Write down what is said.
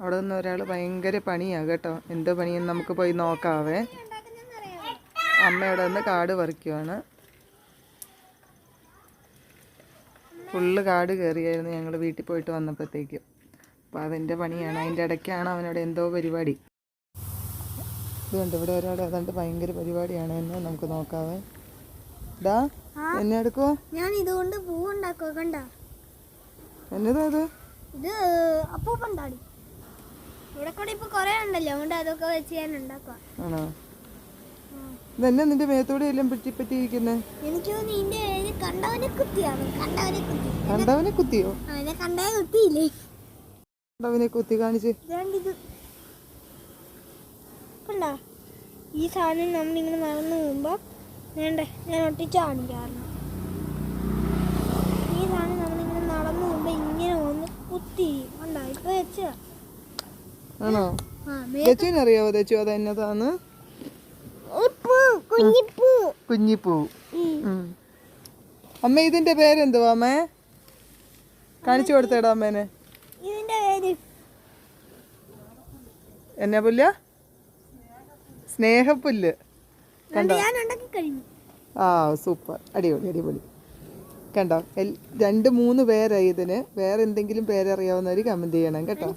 അവിടെ നിന്ന് ഒരാൾ ഭയങ്കര പണിയാണ് കേട്ടോ. എന്തോ പണിയെന്ന് നമുക്ക് പോയി നോക്കാവേ. അമ്മയുടെ നിന്ന് കാട് പറിക്കുവാണ്. ഫുള്ള് കാട് കയറിയായിരുന്നു ഞങ്ങൾ വീട്ടിൽ പോയിട്ട് വന്നപ്പോഴത്തേക്കും. അപ്പോൾ അതിൻ്റെ പണിയാണ്. അതിൻ്റെ ഇടയ്ക്കാണ് അവനോട് എന്തോ പരിപാടി. ഇതുകൊണ്ട് ഇവിടെ ഒരാൾ അതുകൊണ്ട് ഭയങ്കര പരിപാടിയാണ് എന്ന് നമുക്ക് നോക്കാവേ. ഇതാ എന്നെ എടുക്കോ? ഞാൻ ഇതുകൊണ്ട് പൂവുണ്ടാക്കോ കണ്ട. എന്നതാ അത്? ഇത് അപ്പൂപ്പണ്ടാടി. ഇവിടെ കൂടെ ഇപ്പൊ കൊറേ ഉണ്ടല്ലോ, അതുകൊണ്ട് അതൊക്കെ വെച്ച് ഞാൻ ഉണ്ടാക്കുക. ആണോ? ഇതെന്നെ നിന്റെ മേത്തോടെ എല്ലാം പറ്റിയിരിക്കുന്നേ? എനിക്ക് തോന്നുന്നു ഇതിന്റെ കണ്ടവനെ കുത്തിയാണ്. കണ്ടവനെ കുത്തിയോ? അവനെ കണ്ടേ കുത്തിയില്ലേ? കണ്ടവനെ കുത്തി കാണിച്ച്. കണ്ട ഈ സാധനം നമ്മളിങ്ങനെ നടന്നു പോകുമ്പോ വേണ്ടേ ഞാൻ ഒട്ടിച്ച് കാണിക്കാറുണ്ട്. ഈ സാധനം നമ്മളിങ്ങനെ നടന്നു പോകുമ്പോ ഇങ്ങനെ ഒന്ന് കുത്തി കണ്ട ഇപ്പൊ വെച്ച. ആണോ? അറിയാവോ തെച്ചു അതെന്നതാന്ന്? കുഞ്ഞിപ്പൂ. അമ്മ ഇതിന്റെ പേരെന്തുവാ അമ്മേ? കാണിച്ചു കൊടുത്തേടാ അമ്മേനെ. ഇതിന്റെ പേര് എന്നാ പുല്ല? സ്നേഹപ്പുല്ല്. ആ സൂപ്പർ, അടിപൊളി അടിപൊളി. കണ്ടോ 2-3 പേരായി ഇതിന്. വേറെ എന്തെങ്കിലും പേരറിയാവുന്നവർ കമന്റ് ചെയ്യണം കേട്ടോ.